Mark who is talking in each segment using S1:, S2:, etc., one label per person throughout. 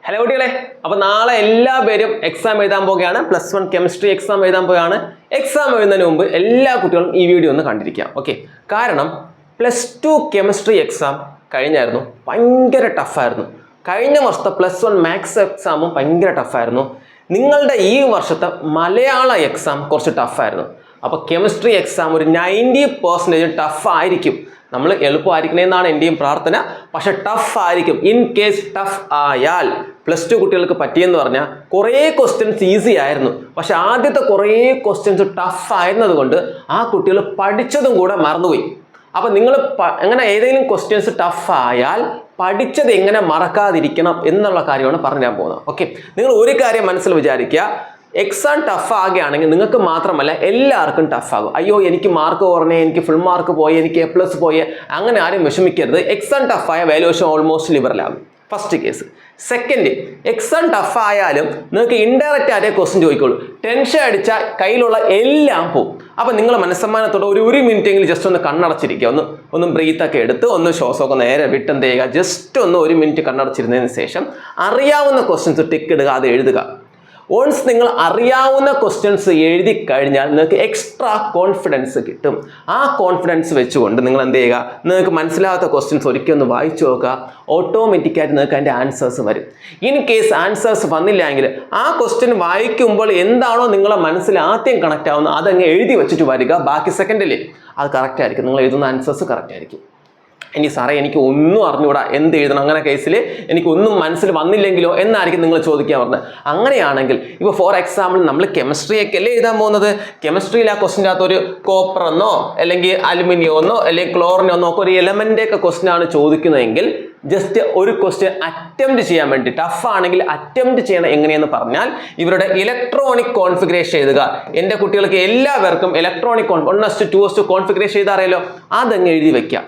S1: Hello കുട്ടികളെ, അപ്പോൾ നാളെ എല്ലാ പേരും എക്സാം എഴുതാൻ പോകുകയാണ്. +1 കെമിസ്ട്രി എക്സാം എഴുതാൻ പോവുകയാണ്. എക്സാം എഴുതുന്നതിന് മുമ്പ് എല്ലാ കുട്ടികളും ഈ വീഡിയോ ഒന്ന് കണ്ടിരിക്കാം. ഓക്കെ, കാരണം +2 കെമിസ്ട്രി എക്സാം കഴിഞ്ഞായിരുന്നു, ഭയങ്കര ടഫായിരുന്നു. കഴിഞ്ഞ വർഷത്തെ +1 മാത്സ് എക്സാമും ഭയങ്കര ടഫായിരുന്നു. നിങ്ങളുടെ ഈ വർഷത്തെ മലയാള എക്സാം കുറച്ച് ടഫായിരുന്നു. അപ്പോൾ കെമിസ്ട്രി എക്സാം ഒരു 90% ടഫായിരിക്കും. നമ്മൾ എളുപ്പമായിരിക്കണമെന്നാണ് എൻ്റെയും പ്രാർത്ഥന. പക്ഷെ ടഫ് ആയിരിക്കും. ഇൻ കേസ് ടഫ് ആയാൽ +2 കുട്ടികൾക്ക് പറ്റിയെന്ന് പറഞ്ഞാൽ കുറേ ക്വസ്റ്റ്യൻസ് ഈസി ആയിരുന്നു. പക്ഷെ ആദ്യത്തെ കുറേ ക്വസ്റ്റ്യൻസ് ടഫ് ആയിരുന്നത് കൊണ്ട് ആ കുട്ടികൾ പഠിച്ചതും കൂടെ മറന്നുപോയി. അപ്പം നിങ്ങൾ അങ്ങനെ ഏതെങ്കിലും ക്വസ്റ്റ്യൻസ് ടഫ് ആയാൽ പഠിച്ചത് എങ്ങനെ മറക്കാതിരിക്കണം എന്നുള്ള കാര്യമാണ് പറഞ്ഞാൽ പോകുന്നത്. ഓക്കെ, നിങ്ങൾ ഒരു കാര്യം മനസ്സിൽ വിചാരിക്കുക, എക്സാം ടഫ് ആകുകയാണെങ്കിൽ നിങ്ങൾക്ക് മാത്രമല്ല എല്ലാവർക്കും ടഫ് ആകും. അയ്യോ എനിക്ക് മാർക്ക് കുറഞ്ഞേ, എനിക്ക് ഫുൾ മാർക്ക് പോയി, എനിക്ക് A+ പോയി, അങ്ങനെ ആരും വിഷമിക്കരുത്. എക്സാം ടഫായ വാല്യുവേഷൻ ഓൾമോസ്റ്റ് ലിബറൽ ആകും. First case. Second, exam tough ആയാലും നിങ്ങൾക്ക് ഇൻഡയറക്റ്റ് ആയിട്ട് ക്വസ്റ്റ്യൻ ചോദിക്കുള്ളൂ. ടെൻഷൻ അടിച്ചാൽ കയ്യിലുള്ള എല്ലാം പോകും. അപ്പം നിങ്ങൾ മനസ്സമ്മാനത്തോടെ ഒരു മിനിറ്റ് എങ്കിലും ജസ്റ്റ് ഒന്ന് കണ്ണടച്ചിരിക്കുക, ഒന്ന് ബ്രീത്തൊക്കെ എടുത്ത് ഒന്ന് ശ്വാസമൊക്കെ നേരെ വിട്ടെന്ത് ചെയ്യുക, ജസ്റ്റ് ഒന്ന് 1 മിനിറ്റ് കണ്ണടച്ചിരുന്നതിന് ശേഷം അറിയാവുന്ന ക്വസ്റ്റ്യൻസ് ടിക്ക് ഇടുക, അത് എഴുതുക. ഓൺസ് നിങ്ങൾ അറിയാവുന്ന ക്വസ്റ്റ്യൻസ് എഴുതി കഴിഞ്ഞാൽ നിങ്ങൾക്ക് എക്സ്ട്രാ കോൺഫിഡൻസ് കിട്ടും. ആ കോൺഫിഡൻസ് വെച്ചുകൊണ്ട് നിങ്ങൾ എന്ത് ചെയ്യുക, നിങ്ങൾക്ക് മനസ്സിലാകാത്ത ക്വസ്റ്റ്യൻസ് ഒരിക്കൽ ഒന്ന് വായിച്ചു നോക്കുക. ഓട്ടോമാറ്റിക്കായിട്ട് നിങ്ങൾക്ക് അതിൻ്റെ ആൻസേഴ്സ് വരും. ഇൻ കേസ് ആൻസേഴ്സ് വന്നില്ലെങ്കിൽ ആ ക്വസ്റ്റ്യൻ വായിക്കുമ്പോൾ എന്താണോ നിങ്ങളെ മനസ്സിൽ ആദ്യം കണക്റ്റ് ആവുന്നത് അതങ്ങ് എഴുതി വെച്ചിട്ട് വരിക. ബാക്കി സെക്കൻഡിൽ അത് കറക്റ്റ് ആയിരിക്കും. നിങ്ങൾ എഴുതുന്ന ആൻസേഴ്സ് കറക്റ്റ് ആയിരിക്കും. ഇനി സാറേ എനിക്ക് ഒന്നും അറിഞ്ഞുകൂടാ, എന്ത് എഴുതണം, അങ്ങനെ കേസിൽ എനിക്കൊന്നും മനസ്സിൽ വന്നില്ലെങ്കിലോ എന്നായിരിക്കും നിങ്ങൾ ചോദിക്കാൻ പറഞ്ഞത്. അങ്ങനെയാണെങ്കിൽ ഇപ്പോൾ ഫോർ എക്സാമ്പിൾ നമ്മൾ കെമിസ്ട്രിയൊക്കെ അല്ലേ എഴുതാൻ പോകുന്നത്. കെമിസ്ട്രിയിൽ ആ ക്വസ്റ്റിൻ്റെ അകത്ത് ഒരു കോപ്പറെന്നോ അല്ലെങ്കിൽ അലുമിനിയമോ അല്ലെങ്കിൽ ക്ലോറിനോ ഒക്കെ ഒരു എലമെൻ്റെയൊക്കെ ക്വസ്റ്റ്യൻ ആണ് ചോദിക്കുന്നതെങ്കിൽ ജസ്റ്റ് ഒരു ക്വസ്റ്റ്യൻ അറ്റംപ്റ്റ് ചെയ്യാൻ വേണ്ടി, ടഫ് ആണെങ്കിൽ അറ്റംപ്റ്റ് ചെയ്യണം. എങ്ങനെയെന്ന് പറഞ്ഞാൽ ഇവരുടെ ഇലക്ട്രോണിക് കോൺഫിഗറേഷൻ എഴുതുക. എൻ്റെ കുട്ടികൾക്ക് എല്ലാവർക്കും ഇലക്ട്രോണിക് 1:2 2:2 കോൺഫിഗറേഷൻ എഴുതാറിയല്ലോ, അതങ്ങ് എഴുതി വയ്ക്കുക.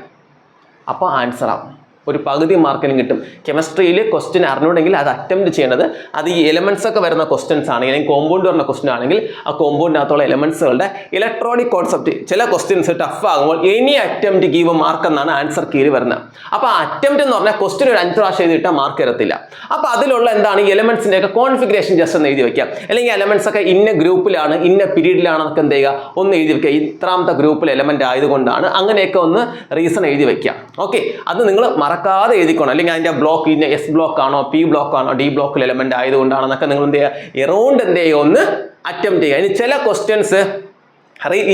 S1: അപ്പോൾ ആൻസർ ആവും, ഒരു പകുതി മാർക്കിനും കിട്ടും. കെമിസ്ട്രിയിൽ ക്വസ്റ്റ്യൻ അറിഞ്ഞുണ്ടെങ്കിൽ അത് അറ്റംപ്റ്റ് ചെയ്യണത് അത് ഈ എലമെന്റ്സ് ഒക്കെ വരുന്ന ക്വസ്റ്റ്യൻസ് ആണെങ്കിൽ, അല്ലെങ്കിൽ കോമ്പൗണ്ട് വരുന്ന ക്വസ്റ്റ്യൻ ആണെങ്കിൽ ആ കോമ്പൗണ്ടിനകത്തുള്ള എലമെന്റ്സുകളുടെ ഇലക്ട്രോണിക് കോൺസെപ്റ്റ്. ചില ക്വസ്റ്റ്യൻസ് ടഫ് ആകുമ്പോൾ എനി അറ്റംപ്റ്റ് ഗീവ് മാർക്ക് എന്നാണ് ആൻസർ കീഴിൽ വരുന്നത്. അപ്പോൾ ആ അറ്റംപ്റ്റ് എന്ന് പറഞ്ഞാൽ ക്വസ്റ്റ്യൻ ഒരു 5 പ്രാവശ്യം എഴുതിയിട്ടാൽ മാർക്ക് തരത്തില്ല. അപ്പോൾ അതിലുള്ള എന്താണ് ഈ എലമെന്റ്സിൻ്റെ ഒക്കെ കോൺഫിഗറേഷൻ ജസ്റ്റ് ഒന്ന് എഴുതി വയ്ക്കാം. അല്ലെങ്കിൽ എലമെന്റ്സ് ഒക്കെ ഇന്ന ഗ്രൂപ്പിലാണ് ഇന്ന പീരീഡിലാണെന്നൊക്കെ എന്ത് ചെയ്യുക, ഒന്ന് എഴുതി വയ്ക്കുക. ഇത്രാമത്തെ ഗ്രൂപ്പിൽ എലമെന്റ് ആയതുകൊണ്ടാണ്, അങ്ങനെയൊക്കെ ഒന്ന് റീസൺ എഴുതി വയ്ക്കുക. ഓക്കെ, അത് നിങ്ങൾ മറക്കാതെ എഴുതിക്കണം. അല്ലെങ്കിൽ അതിൻ്റെ ബ്ലോക്ക് ഇന്ന S ബ്ലോക്ക് ആണോ, P ബ്ലോക്ക് ആണോ, D ബ്ലോക്കിൽ എലമെന്റ് ആയതുകൊണ്ടാണെന്നൊക്കെ നിങ്ങൾ എന്ത് ചെയ്യുക, എറൗണ്ട് എന്ത് ചെയ്യുക, ഒന്ന് അറ്റംപ്റ്റ് ചെയ്യുക. ഇനി ചില ക്വസ്റ്റ്യൻസ്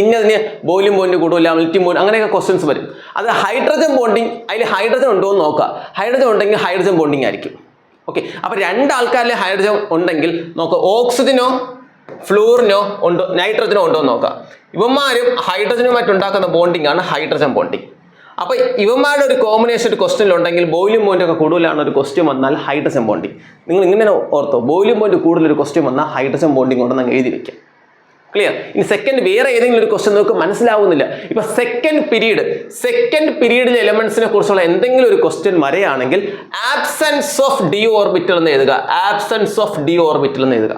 S1: ഇന്നതിന് ബോയിലിംഗ് പോയിന്റ് കൂടുതല, മെൽറ്റിംഗ് പോയിന്റ്, അങ്ങനെയൊക്കെ ക്വസ്റ്റ്യൻസ് വരും. അത് ഹൈഡ്രജൻ ബോണ്ടിങ്, അതിൽ ഹൈഡ്രജൻ ഉണ്ടോ എന്ന് നോക്കുക. ഹൈഡ്രജൻ ഉണ്ടെങ്കിൽ ഹൈഡ്രജൻ ബോണ്ടിങ് ആയിരിക്കും. ഓക്കെ, അപ്പോൾ 2 ആൾക്കാരിൽ ഹൈഡ്രജൻ ഉണ്ടെങ്കിൽ നോക്കുക, ഓക്സിജനോ ഫ്ലൂറിനോ ഉണ്ടോ നൈട്രജനോ ഉണ്ടോ എന്ന് നോക്കുക. ഇവന്മാരും ഹൈഡ്രജനുമായിട്ടുണ്ടാക്കുന്ന ബോണ്ടിങ് ആണ് ഹൈഡ്രജൻ ബോണ്ടിങ്. അപ്പോൾ ഇവന്മാരുടെ ഒരു കോമ്പിനേഷൻ ഒരു ക്വസ്റ്റ്യൻ ഉണ്ടെങ്കിൽ ബോയിലിംഗ് പോയിന്റ് ഒക്കെ കൂടുതലാണ് ഒരു ക്വസ്റ്റ്യൻ വന്നാൽ ഹൈഡ്രജൻ ബോണ്ടിങ്. നിങ്ങൾ ഇങ്ങനെ ഓർത്തോ, ബോയിലിംഗ് പോയിന്റ് കൂടുതൽ ഒരു ക്വസ്റ്റ്യൻ വന്നാൽ ഹൈഡ്രജൻ ബോണ്ടിങ് ഉണ്ടെന്ന് അങ്ങ് എഴുതി വെക്കാം. ക്ലിയർ? ഇനി സെക്കൻഡ് വേറെ ഏതെങ്കിലും ഒരു ക്വസ്റ്റ്യൻ നിങ്ങൾക്ക് മനസ്സിലാവുന്നില്ല. ഇപ്പൊ സെക്കൻഡ് പീരീഡിലെ എലമെന്റ്സിനെ കുറിച്ചുള്ള എന്തെങ്കിലും ഒരു ക്വസ്റ്റ്യൻ വരെയാണെങ്കിൽ ആബ്സെൻസ് ഓഫ് ഡി ഓർബിറ്റൽ എന്ന് എഴുതുക. ആബ്സെൻസ് ഓഫ് ഡി ഓർബിറ്റൽ എന്ന് എഴുതുക.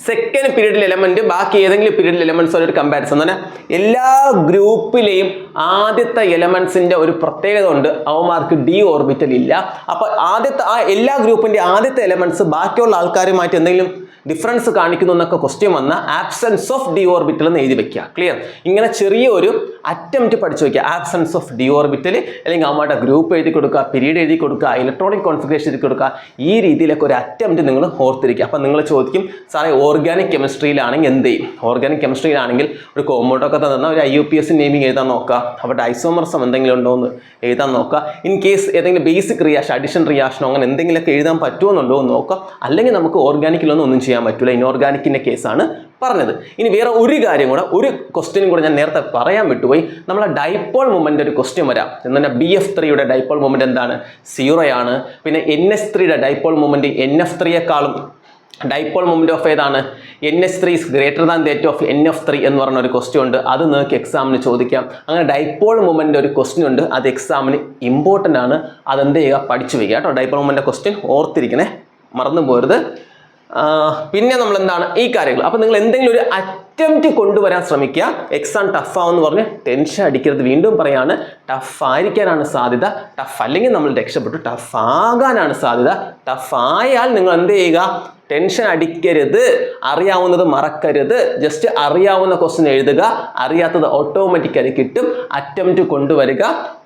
S1: സെക്കൻഡ് പീരീഡിൽ എലമെന്റ് ബാക്കി ഏതെങ്കിലും പീരീഡിൽ എലമെന്റ്സ് ഒരു കമ്പാരിസൺ തന്നെ. എല്ലാ ഗ്രൂപ്പിലെയും ആദ്യത്തെ എലമെന്റ്സിന്റെ ഒരു പ്രത്യേകത ഉണ്ട്, അവന്മാർക്ക് ഡി ഓർബിറ്റൽ ഇല്ല. അപ്പൊ ആദ്യത്തെ ആ എല്ലാ ഗ്രൂപ്പിന്റെ ആദ്യത്തെ എലമെന്റ്സ് ബാക്കിയുള്ള ആൾക്കാരുമായിട്ട് എന്തെങ്കിലും ഡിഫറൻസ് കാണിക്കുന്നു എന്നൊക്കെ ക്വസ്റ്റ്യൻ വന്ന ആബ്സെൻസ് ഓഫ് ഡി ഓർബിറ്റൽ എന്ന് എഴുതി വെക്കുക. ക്ലിയർ? ഇങ്ങനെ ചെറിയ ഒരു അറ്റംപ്റ്റ് പഠിച്ചു വയ്ക്കുക. ആബ്സെൻസ് ഓഫ് ഡി ഓർബിറ്റൽ, അല്ലെങ്കിൽ അവന്മാരുടെ ഗ്രൂപ്പ് എഴുതി കൊടുക്കുക, പീരീഡ് എഴുതി കൊടുക്കുക, ഇലക്ട്രോണിക് കോൺഫിഗറേഷൻ എഴുതി കൊടുക്കുക. ഈ രീതിയിലൊക്കെ ഒരു അറ്റംപ്റ്റ് നിങ്ങൾ ഓർത്തിരിക്കുക. അപ്പം നിങ്ങൾ ചോദിക്കും, സാറേ ഓർഗാനിക് കെമിസ്ട്രിയിലാണെങ്കിൽ എന്ത് ചെയ്യും? ഓർഗാനിക് കെമിസ്ട്രിയിലാണെങ്കിൽ ഒരു കോമ്പൗണ്ടൊക്കെ തന്നാൽ ഒരു IUPAC നെയിമിങ് എഴുതാൻ നോക്കുക. അവിടെ ഐസോമർസം എന്തെങ്കിലും ഉണ്ടോ എന്ന് എഴുതാൻ നോക്കുക. ഇൻ കേസ് ഏതെങ്കിലും ബേസിക് റിയാക്ഷൻ, അഡിഷൻ റിയാക്ഷനോ അങ്ങനെ എന്തെങ്കിലുമൊക്കെ എഴുതാൻ പറ്റുമെന്നുണ്ടോ എന്ന് നോക്കുക. അല്ലെങ്കിൽ നമുക്ക് ഓർഗാനിക്കിലൊന്നും ചെയ്യാൻ പറ്റില്ല. ഇനോർഗാനിക്കിൻ്റെ കേസാണ് പറഞ്ഞത്. ഇനി വേറെ ഒരു കാര്യം കൂടെ, ഒരു ക്വസ്റ്റ്യനും കൂടെ ഞാൻ നേരത്തെ പറയാൻ വിട്ടുപോയി. നമ്മളെ ഡൈപോൾ മൊമെന്റ് ഒരു ക്വസ്റ്റ്യൻ വരാം. എന്നാൽ BF3യുടെ ഡൈപോൾ മൊമെന്റ് എന്താണ്? 0 ആണ്. പിന്നെ NH3യുടെ ഡൈപോൾ മൊമെന്റ് NF3യെക്കാളും ഡൈപോൾ മൊമെന്റ് ഓഫ് ഏതാണ്? NH3 is greater than that of NF3 എന്ന് പറഞ്ഞ ഒരു ക്വസ്റ്റ്യൻ ഉണ്ട്. അത് നിങ്ങൾക്ക് എക്സാമിന് ചോദിക്കാം. അങ്ങനെ ഡൈപോൾ മൊമെന്റ് ഒരു ക്വസ്റ്റ്യൻ ഉണ്ട്, അത് എക്സാമിന് ഇമ്പോർട്ടൻ്റ് ആണ്. അതെന്ത് ചെയ്യുക, പഠിച്ചു വയ്ക്കുക കേട്ടോ. ഡൈപോൾ മൊമെന്റ് ക്വസ്റ്റ്യൻ ഓർത്തിരിക്കണേ, മറന്നു പോരുത്. പിന്നെ നമ്മൾ എന്താണ് ഈ കാര്യങ്ങൾ. അപ്പോൾ നിങ്ങൾ എന്തെങ്കിലും ഒരു അറ്റംപ്റ്റ് കൊണ്ടുവരാൻ ശ്രമിക്കുക. എക്സാം ടഫ് ആവെന്ന് പറഞ്ഞ് ടെൻഷൻ അടിക്കരുത്. വീണ്ടും പറയാണ്, ടഫ് ആയിരിക്കാനാണ് സാധ്യത. ടഫ് അല്ലെങ്കിൽ നമ്മൾ രക്ഷപ്പെട്ടു. ടഫ് ആകാനാണ് സാധ്യത. ടഫ് ആയാൽ നിങ്ങൾ എന്ത് ചെയ്യുക? ടെൻഷൻ അടിക്കരുത്. അറിയാവുന്നത് മറക്കരുത്. ജസ്റ്റ് അറിയാവുന്ന ക്വസ്റ്റ്യൻ എഴുതുക. അറിയാത്തത് ഓട്ടോമാറ്റിക്കലി കിട്ടും. അറ്റംപ്റ്റ് കൊണ്ടുവരിക.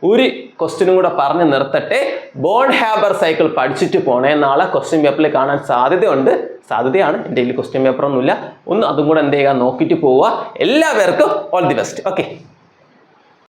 S1: ഒരു ക്വസ്റ്റ്യനും കൂടെ പറഞ്ഞ് നിർത്തട്ടെ. ബോൺ ഹാബർ സൈക്കിൾ പഠിച്ചിട്ട് പോണേ. നാളെ ക്വസ്റ്റ്യൻ പേപ്പറിൽ കാണാൻ സാധ്യതയാണ്. എൻ്റെ കയ്യിൽ ക്വസ്റ്റ്യൻ പേപ്പർ ഒന്നുമില്ല. ഒന്ന് അതും കൂടെ എന്ത് ചെയ്യുക? നോക്കിയിട്ട് പോവുക. എല്ലാവർക്കും ഓൾ ദി ബെസ്റ്റ്. ഓക്കെ.